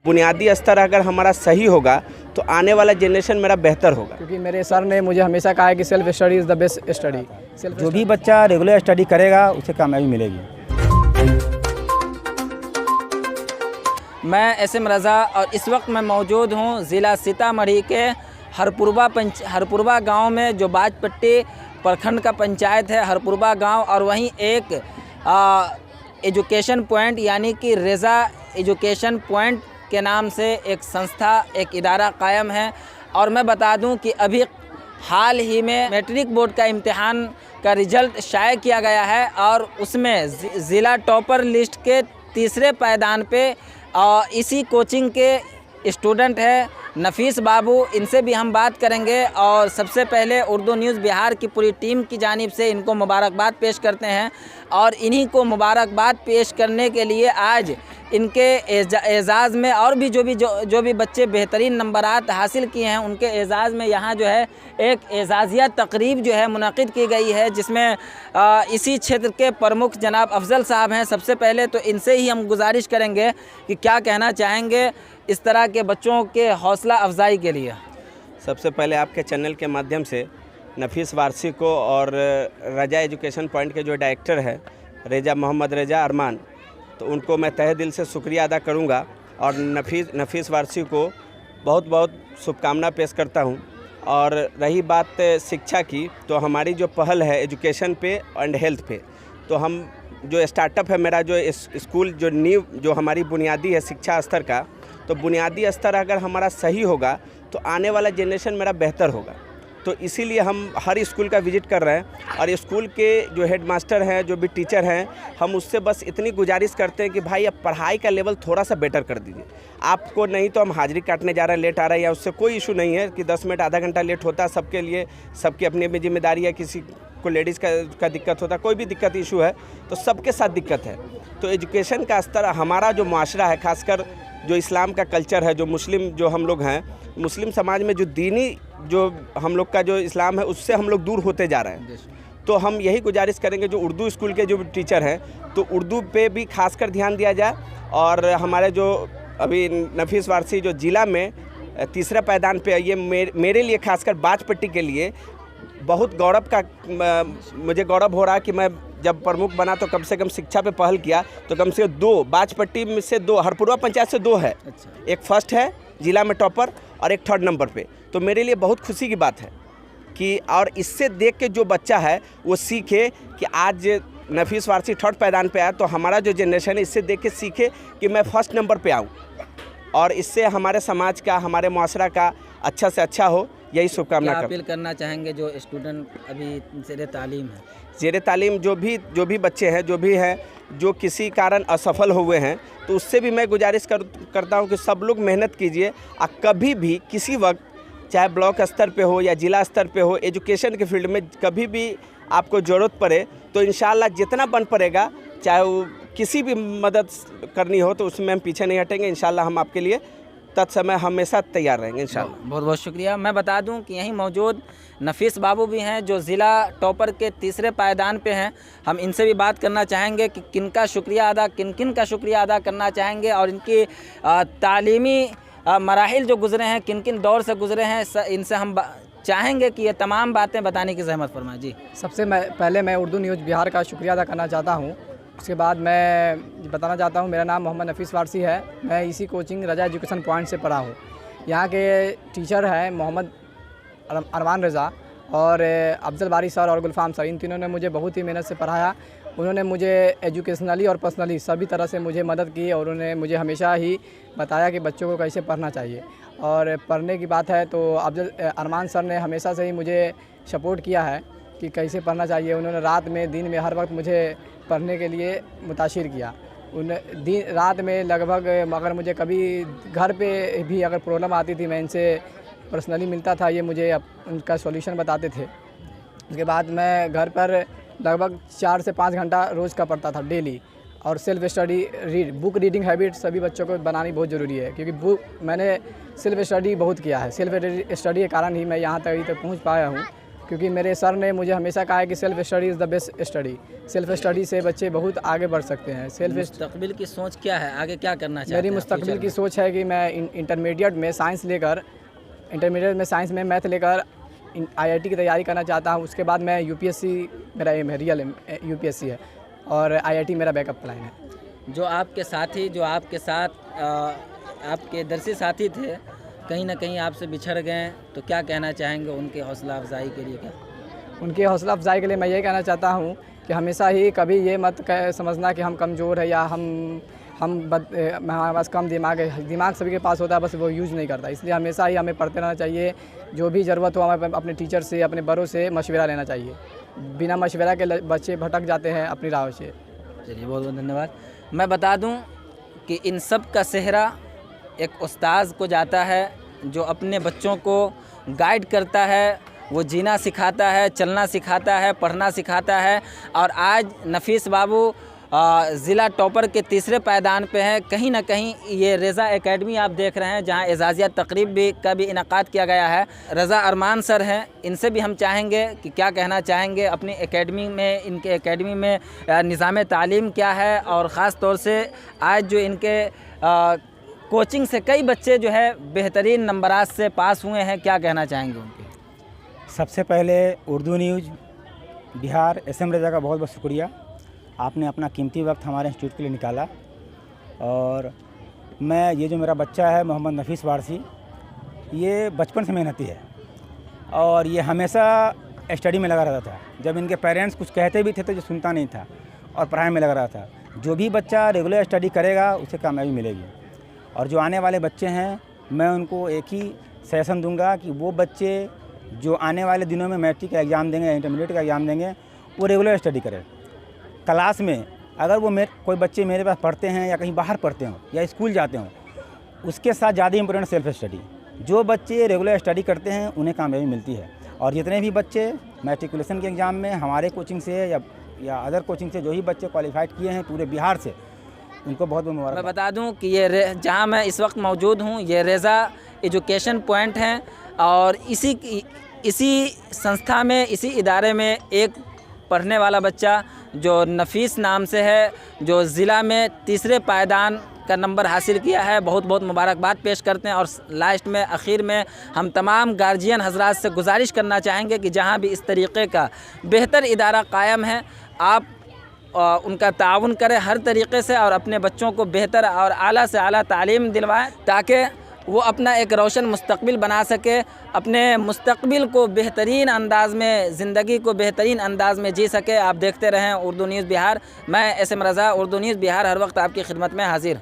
बुनियादी स्तर अगर हमारा सही होगा तो आने वाला जनरेशन मेरा बेहतर होगा। क्योंकि मेरे सर ने मुझे हमेशा कहा है कि self study is the best study. जो भी बच्चा रेगुलर स्टडी करेगा उसे कामयाबी मिलेगी। मैं एसएम रज़ा और इस वक्त मैं मौजूद हूँ ज़िला सीतामढ़ी के हरपुरवा गांव में, जो बाजपट्टी प्रखंड का पंचायत है हरपुरवा गांव। और वहीं एक एजुकेशन पॉइंट यानी कि रेज़ा एजुकेशन पॉइंट के नाम से एक संस्था, एक इदारा कायम है। और मैं बता दूं कि अभी हाल ही में मैट्रिक बोर्ड का इम्तिहान का रिज़ल्ट शाये किया गया है और उसमें ज़िला टॉपर लिस्ट के तीसरे पायदान पे इसी कोचिंग के स्टूडेंट है नफीस बाबू। इनसे भी हम बात करेंगे और सबसे पहले उर्दू न्यूज़ बिहार की पूरी टीम की जानिब से इनको मुबारकबाद पेश करते हैं। और इन्हीं को मुबारकबाद पेश करने के लिए आज इनके एजाज़ में और भी जो भी बच्चे बेहतरीन नंबरात हासिल किए हैं उनके एजाज़ में यहाँ जो है एक एजाज़िया तकरीब जो है मुनक़िद की गई है, जिसमें इसी क्षेत्र के प्रमुख जनाब अफजल साहब हैं। सबसे पहले तो इनसे ही हम गुजारिश करेंगे कि क्या कहना चाहेंगे इस तरह के बच्चों के हौसला अफजाई के लिए। सबसे पहले आपके चैनल के माध्यम से नफीस वारसी को और रजा एजुकेशन पॉइंट के जो डायरेक्टर है मोहम्मद रेजा अरमान, तो उनको मैं तहे दिल से शुक्रिया अदा करूंगा और नफीस वारसी को बहुत बहुत शुभकामना पेश करता हूं। और रही बात शिक्षा की, तो हमारी जो पहल है एजुकेशन पे एंड हेल्थ पे, तो हम जो स्टार्टअप है मेरा जो स्कूल जो नींव जो हमारी बुनियादी है शिक्षा स्तर का, तो बुनियादी स्तर अगर हमारा सही होगा तो आने वाला जनरेशन मेरा बेहतर होगा। तो इसीलिए हम हर स्कूल का विज़िट कर रहे हैं और स्कूल के जो हेडमास्टर हैं, जो भी टीचर हैं, हम उससे बस इतनी गुजारिश करते हैं कि भाई अब पढ़ाई का लेवल थोड़ा सा बेटर कर दीजिए। आपको नहीं तो हम हाजिरी काटने जा रहे हैं, लेट आ रहे हैं, या उससे कोई इशू नहीं है कि 10 मिनट आधा घंटा लेट होता है, सबके लिए सबकी अपनी अपनी जिम्मेदारी है। किसी को लेडीज़ का दिक्कत होता है, कोई भी दिक्कत इशू है तो सबके साथ दिक्कत है। तो एजुकेशन का स्तर हमारा जो माशरा है, खासकर जो इस्लाम का कल्चर है, जो मुस्लिम जो हम लोग हैं, मुस्लिम समाज में जो दीनी जो हम लोग का जो इस्लाम है उससे हम लोग दूर होते जा रहे हैं। तो हम यही गुजारिश करेंगे जो उर्दू स्कूल के जो टीचर हैं, तो उर्दू पे भी खासकर ध्यान दिया जाए। और हमारे जो अभी नफीस वारसी जो ज़िला में तीसरा पायदान पे है, ये मेरे लिए खासकर बाजपट्टी के लिए बहुत गौरव का मुझे गौरव हो रहा है कि मैं जब प्रमुख बना तो कम से कम शिक्षा पे पहल किया, तो कम से कम 2 बाजपट्टी में से 2 हरपुरवा पंचायत से 2 है। अच्छा। एक फर्स्ट है ज़िला में टॉपर और एक 3rd नंबर पे। तो मेरे लिए बहुत खुशी की बात है कि और इससे देख के जो बच्चा है वो सीखे कि आज नफीस वारसी 3rd पायदान पे आया, तो हमारा जो जनरेशन है इससे देख के सीखे कि मैं 1st नंबर पे आऊँ और इससे हमारे समाज का, हमारे मुआशरा का अच्छा से अच्छा हो, यही शुभकामना कर अपील करना चाहेंगे जो स्टूडेंट अभी ज़ेरे तालीम है, ज़ेरे तालीम जो भी बच्चे हैं, जो भी हैं जो किसी कारण असफल हुए हैं, तो उससे भी मैं गुजारिश करता हूं कि सब लोग मेहनत कीजिए। कभी भी किसी वक्त, चाहे ब्लॉक स्तर पे हो या ज़िला स्तर पे हो, एजुकेशन के फील्ड में कभी भी आपको ज़रूरत पड़े तो इंशाल्लाह जितना बन पड़ेगा, चाहे वो किसी भी मदद करनी हो, तो उसमें हम पीछे नहीं हटेंगे। इंशाल्लाह हम आपके लिए तत्समय हमेशा तैयार रहेंगे इंशाल्लाह। बहुत बहुत शुक्रिया। मैं बता दूं कि यहीं मौजूद नफीस बाबू भी हैं जो ज़िला टॉपर के तीसरे पायदान पे हैं। हम इनसे भी बात करना चाहेंगे कि किन का शुक्रिया अदा करना चाहेंगे और इनकी तालीमी मराहिल जो गुज़रे हैं, किन किन दौर से गुज़रे हैं, इनसे हम चाहेंगे कि ये तमाम बातें बताने की ज़हमत फरमाएं। जी, सबसे पहले मैं उर्दू न्यूज़ बिहार का शुक्रिया अदा करना चाहता हूँ। उसके बाद मैं बताना चाहता हूँ, मेरा नाम मोहम्मद नफीस वारसी है। मैं इसी कोचिंग रजा एजुकेशन पॉइंट से पढ़ा हूँ। यहाँ के टीचर हैं मोहम्मद अरमान रज़ा और अफजल बारी सर और गुलफाम सर। इन तीनों ने मुझे बहुत ही मेहनत से पढ़ाया। उन्होंने मुझे एजुकेशनली और पर्सनली सभी तरह से मुझे मदद की और उन्होंने मुझे हमेशा ही बताया कि बच्चों को कैसे पढ़ना चाहिए। और पढ़ने की बात है तो अफजल अरमान सर ने हमेशा से ही मुझे सपोर्ट किया है कि कैसे पढ़ना चाहिए। उन्होंने रात में, दिन में, हर वक्त मुझे पढ़ने के लिए मुतासिर किया। रात में लगभग, अगर मुझे कभी घर पे भी अगर प्रॉब्लम आती थी, मैं इनसे पर्सनली मिलता था, ये मुझे उनका सॉल्यूशन बताते थे। उसके बाद मैं घर पर लगभग 4 से 5 घंटा रोज़ का पढ़ता था डेली। और self study book reading habit सभी बच्चों को बनानी बहुत ज़रूरी है, क्योंकि मैंने सेल्फ स्टडी बहुत किया है। सेल्फ स्टडी के कारण ही मैं यहाँ तक पहुँच पाया हूँ। क्योंकि मेरे सर ने मुझे हमेशा कहा है कि self study is the best study. Self study से बच्चे बहुत आगे बढ़ सकते हैं। मुस्तकबिल की सोच क्या है, आगे क्या करना चाहते हैं? मेरी मुस्तकबिल की सोच है कि मैं इंटरमीडिएट में साइंस में मैथ लेकर IIT की तैयारी करना चाहता हूँ। उसके बाद मैं UPSC मेरा एम है, रियल एम UPSC है, और IIT मेरा बैकअप प्लान है। जो आपके साथी, जो आपके साथ आपके दरसी साथी थे, कहीं ना कहीं आपसे बिछड़ गए, तो क्या कहना चाहेंगे उनके हौसला अफजाई के लिए? क्या उनकी हौसला अफजाई के लिए मैं ये कहना चाहता हूँ कि हमेशा ही कभी ये मत समझना कि हम कमज़ोर है या हमारे पास कम दिमाग है। दिमाग सभी के पास होता है, बस वो यूज़ नहीं करता। इसलिए हमेशा ही हमें पढ़ते रहना चाहिए। जो भी ज़रूरत हो हमें अपने टीचर से, अपने बड़ों से मशवरा लेना चाहिए। बिना मशवरा के बच्चे भटक जाते हैं अपनी राह से। चलिए, बहुत बहुत धन्यवाद। मैं बता दूं कि इन सब का सेहरा एक उस्ताद को जाता है, जो अपने बच्चों को गाइड करता है, वो जीना सिखाता है, चलना सिखाता है, पढ़ना सिखाता है। और आज नफीस बाबू ज़िला टॉपर के तीसरे पायदान पे हैं। कहीं ना कहीं ये रज़ा एकेडमी आप देख रहे हैं, जहां एजाज़िया तकरीब का भी इनकाद किया गया है। रज़ा अरमान सर हैं, इनसे भी हम चाहेंगे कि क्या कहना चाहेंगे अपनी एकेडमी में, इनके एकेडमी में निज़ाम तालीम क्या है, और ख़ास तौर से आज जो इनके कोचिंग से कई बच्चे जो है बेहतरीन नंबरात से पास हुए हैं, क्या कहना चाहेंगे उनके? सबसे पहले उर्दू न्यूज़ बिहार SM रज़ा का बहुत बहुत शुक्रिया। आपने अपना कीमती वक्त हमारे इंस्टीट्यूट के लिए निकाला। और मैं, ये जो मेरा बच्चा है मोहम्मद नफीस वारसी, ये बचपन से मेहनती है और ये हमेशा स्टडी में लगा रहता था। जब इनके पेरेंट्स कुछ कहते भी थे तो ये सुनता नहीं था और पढ़ाई में लगा रहा था। जो भी बच्चा रेगुलर स्टडी करेगा उसे कामयाबी मिलेगी। और जो आने वाले बच्चे हैं, मैं उनको एक ही सजेशन दूंगा कि वो बच्चे जो आने वाले दिनों में मैट्रिक का एग्ज़ाम देंगे, इंटरमीडिएट का एग्ज़ाम देंगे, वो रेगुलर स्टडी करें। क्लास में अगर वो कोई बच्चे मेरे पास पढ़ते हैं या कहीं बाहर पढ़ते हों या स्कूल जाते हों, उसके साथ ज़्यादा इंपॉर्टेंट सेल्फ स्टडी। जो बच्चे रेगुलर स्टडी करते हैं उन्हें कामयाबी मिलती है। और जितने भी बच्चे मैट्रिकुलेशन के एग्ज़ाम में हमारे कोचिंग से या अदर कोचिंग से जो ही बच्चे क्वालिफाइड किए हैं पूरे बिहार से, उनको बहुत बहुत मुबारक। मैं बता दूं कि ये जहां मैं इस वक्त मौजूद हूं, ये रज़ा एजुकेशन पॉइंट हैं, और इसी संस्था में, इसी इदारे में एक पढ़ने वाला बच्चा जो नफीस नाम से है, जो ज़िला में तीसरे पायदान का नंबर हासिल किया है, बहुत बहुत मुबारकबाद पेश करते हैं। और लास्ट में, आखिर में, हम तमाम गार्जियन हजरात से गुजारिश करना चाहेंगे कि जहां भी इस तरीक़े का बेहतर इदारा कायम है, आप उनका ताउन करें हर तरीक़े से, और अपने बच्चों को बेहतर और आला से आला तालीम दिलवाएं, ताकि वो अपना एक रोशन मुस्तकबिल बना सके, अपने मुस्तकबिल को बेहतरीन अंदाज़ में, ज़िंदगी को बेहतरीन अंदाज़ में जी सके। आप देखते रहें उर्दू न्यूज़ बिहार। मैं SM रज़ा, उर्दू न्यूज़ बिहार, हर वक्त आपकी खिदमत में हाजिर।